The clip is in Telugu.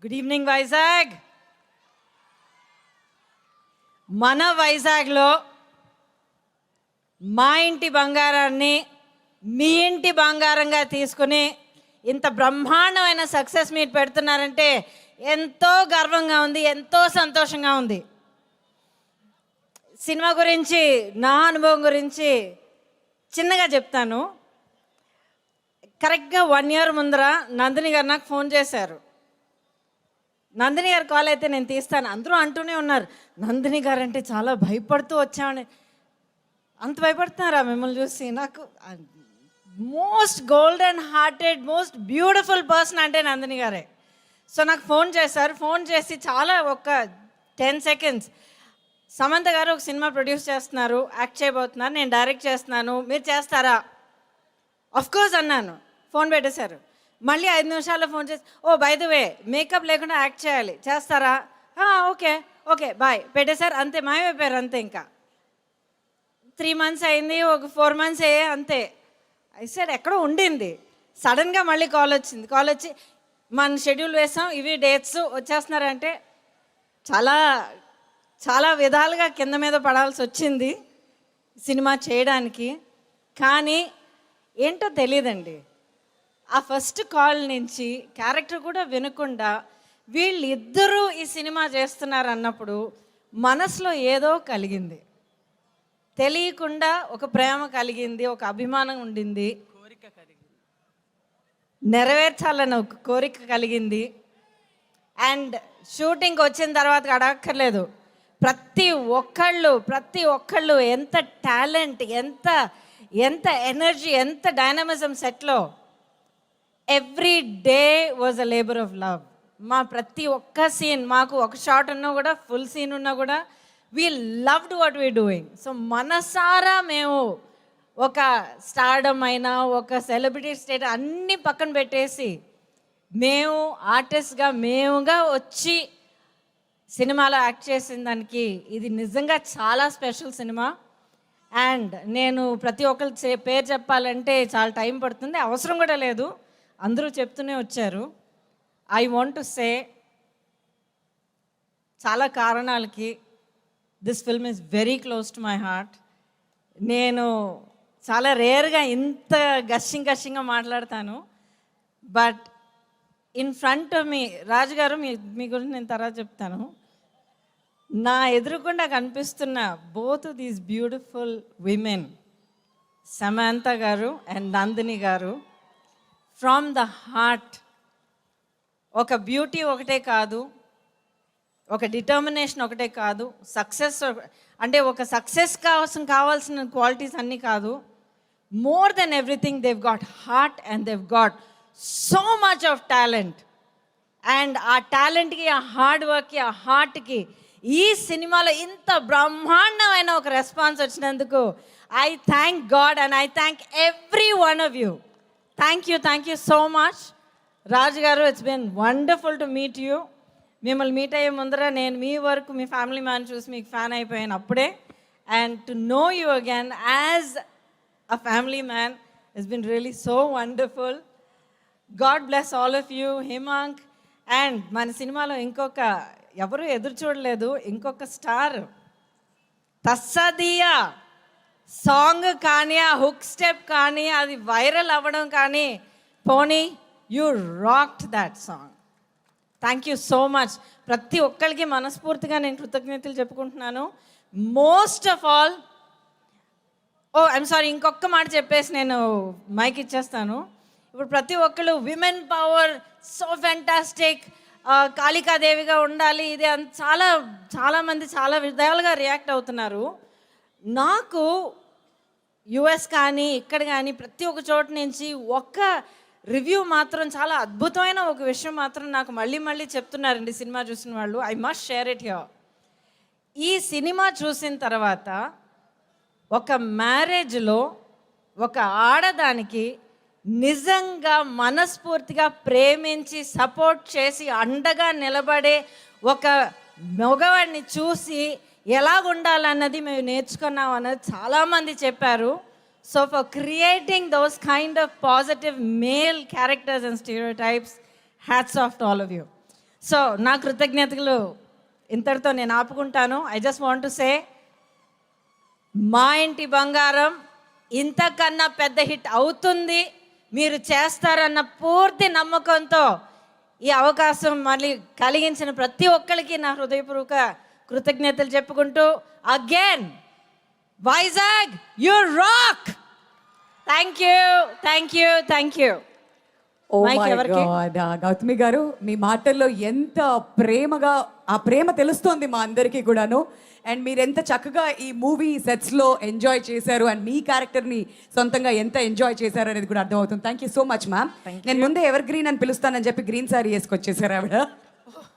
Good evening Vizag. మన వైజాగ్లో మా ఇంటి బంగారాన్ని మీ ఇంటి బంగారంగా తీసుకుని ఇంత బ్రహ్మాండమైన సక్సెస్ మీట్ పెడుతున్నారంటే ఎంతో గర్వంగా ఉంది, ఎంతో సంతోషంగా ఉంది. సినిమా గురించి, నా అనుభవం గురించి చిన్నగా చెప్తాను. కరెక్ట్గా 1 year ముందర నందిని గారు నాకు ఫోన్ చేశారు. నందిని గారు కాల్ అయితే నేను తీస్తాను. అందరూ అంటూనే ఉన్నారు, నందిని గారు అంటే చాలా భయపడుతూ వచ్చామని. అంత భయపడుతున్నారా మిమ్మల్ని చూసి? నాకు most golden hearted, most beautiful person అంటే నందిని గారే. సో నాకు ఫోన్ చేశారు. ఫోన్ చేసి చాలా ఒక 10 seconds, సమంత గారు ఒక సినిమా ప్రొడ్యూస్ చేస్తున్నారు, యాక్ట్ చేయబోతున్నారు, నేను డైరెక్ట్ చేస్తున్నాను, మీరు చేస్తారా? కోర్స్ అన్నాను. ఫోన్ పెట్టేశారు. మళ్ళీ 5 నిమిషాల్లో ఫోన్ చేసి, ఓ బై ద వే మేకప్ లేకుండా యాక్ట్ చేయాలి, చేస్తారా? ఓకే ఓకే బాయ్ పెట్టేశారు. అంతే, మాయమైపోయారు అంతే. ఇంకా 3 months అయింది, ఒక 4 months అయ్యే అంతే. సైడ్ ఎక్కడో ఉండింది. సడన్గా మళ్ళీ కాల్ వచ్చింది. కాల్ వచ్చి మన షెడ్యూల్ వేసాం, ఇవి డేట్స్, వచ్చేస్తున్నారంటే చాలా చాలా విధాలుగా కింద మీద పడాల్సి వచ్చింది సినిమా చేయడానికి. కానీ ఏంటో తెలియదండి, ఆ ఫస్ట్ కాల్ నుంచి క్యారెక్టర్ కూడా వినకుండా వీళ్ళిద్దరూ ఈ సినిమా చేస్తున్నారు అన్నప్పుడు మనసులో ఏదో కలిగింది. తెలియకుండా ఒక ప్రేమ కలిగింది, ఒక అభిమానం ఉండింది, నెరవేర్చాలని ఒక కోరిక కలిగింది. అండ్ షూటింగ్కి వచ్చిన తర్వాత అడగక్కర్లేదు, ప్రతి ఒక్కళ్ళు ఎంత టాలెంట్, ఎంత ఎనర్జీ, ఎంత డైనమిజం సెట్లో. Every day was a labour of love. మా ప్రతి ఒక్క సీన్, మాకు ఒక షాట్ ఉన్నా కూడా, ఫుల్ సీన్ ఉన్నా కూడా, we loved what we doing. So మనసారా మేము ఒక స్టార్డమ్ అయినా, ఒక సెలబ్రిటీ స్టేట్ అన్నీ పక్కన పెట్టేసి మేము ఆర్టిస్ట్గా మేముగా వచ్చి సినిమాలో యాక్ట్ చేసిన దానికి ఇది నిజంగా చాలా స్పెషల్ సినిమా. అండ్ నేను ప్రతి ఒక్కరి పేరు చెప్పాలంటే చాలా టైం పడుతుంది, అవసరం కూడా లేదు, అందరూ చెప్తూనే వచ్చారు. ఐ వాంట్ టు సే, చాలా కారణాలకి this film is very close to my heart. నేను చాలా రేర్గా ఇంత గషింగా మాట్లాడతాను. But in front of me, Raju గారు మీ గురించి నేను తర్వాత చెప్తాను. నా ఎదురుకుండా కనిపిస్తున్న both these beautiful women, Samantha గారు అండ్ నందిని గారు, ఫ్రమ్ ద హార్ట్. ఒక బ్యూటీ ఒకటే కాదు, ఒక డిటర్మినేషన్ ఒకటే కాదు, సక్సెస్ అంటే ఒక సక్సెస్ కోసం కావాల్సిన క్వాలిటీస్ అన్నీ కాదు. More than everything Dev got heart and Dev got so much of talent. And ఆ టాలెంట్కి, ఆ హార్డ్ వర్క్కి, ఆ హార్ట్కి ఈ సినిమాలో ఇంత బ్రహ్మాండమైన ఒక రెస్పాన్స్ వచ్చినందుకు I thank God and I thank every one of you. Thank you so much. Raju గారు, it's been wonderful to meet you. మిమ్మల్ని మీట్ అయ్యే ముందర నేను మీ వరకు, మీ ఫ్యామిలీ మ్యాన్ చూసి మీకు ఫ్యాన్ అయిపోయాను అప్పుడే. And to know you again as a family man it's been really so wonderful. God bless all of you, Himank. And మన సినిమాలో ఇంకొక ఎవరు ఎదురు చూడలేదు, ఇంకొక స్టార్. తస్సదియా సాంగ్ కానీ, ఆ హుక్ స్టెప్ కానీ, అది వైరల్ అవ్వడం కానీ, పోనీ you rocked that song. Thank you so much. ప్రతి ఒక్కరికి మనస్ఫూర్తిగా నేను కృతజ్ఞతలు చెప్పుకుంటున్నాను. Most of all, I'm sorry, ఇంకొక మాట చెప్పేసి నేను మైక్ ఇచ్చేస్తాను. ఇప్పుడు ప్రతి ఒక్కళ్ళు విమెన్ పవర్, సో ఫ్యాంటాస్టిక్, కాళికాదేవిగా ఉండాలి, ఇది చాలామంది చాలా విధాలుగా రియాక్ట్ అవుతున్నారు. నాకు యుఎస్ కానీ ఇక్కడ కానీ ప్రతి ఒక్క చోట నుంచి ఒక్క రివ్యూ మాత్రం, చాలా అద్భుతమైన ఒక విషయం మాత్రం నాకు మళ్ళీ చెప్తున్నారండి సినిమా చూసిన వాళ్ళు. I must share it here. ఈ సినిమా చూసిన తర్వాత ఒక మ్యారేజ్లో ఒక ఆడదానికి నిజంగా మనస్ఫూర్తిగా ప్రేమించి సపోర్ట్ చేసి అండగా నిలబడే ఒక మగవాడిని చూసి ఎలాగుండాలన్నది మేము నేర్చుకున్నాం అన్నది చాలామంది చెప్పారు. So for creating those kind of positive male characters and stereotypes, hats off to all of you. So నా కృతజ్ఞతలు ఇంతటితో నేను ఆపుకుంటాను. I just want to say మా ఇంటి బంగారం ఇంతకన్నా పెద్ద హిట్ అవుతుంది, మీరు చేస్తారన్న పూర్తి నమ్మకంతో ఈ అవకాశం మళ్ళీ కలిగించిన ప్రతి ఒక్కరికి నా హృదయపూర్వక కృతజ్ఞతలు చెప్పుకుంటూ, again Vizag you rock. Thank you, thank you, thank you. Oh my God, Gautami garu మీ మాటల్లో ఎంత ప్రేమగా ఆ ప్రేమ తెలుస్తోంది మా అందరికీ కూడాను. అండ్ మీరు ఎంత చక్కగా ఈ మూవీ సెట్స్లో ఎంజాయ్ చేశారు అండ్ మీ క్యారెక్టర్ని సొంతంగా ఎంత ఎంజాయ్ చేశారు అనేది కూడా అర్థమవుతుంది. Thank you so much ma'am. నేను ముందే ఎవర్ గ్రీన్ అని పిలుస్తానని చెప్పి గ్రీన్ సారీ వేసుకొచ్చేసారు ఆవిడ.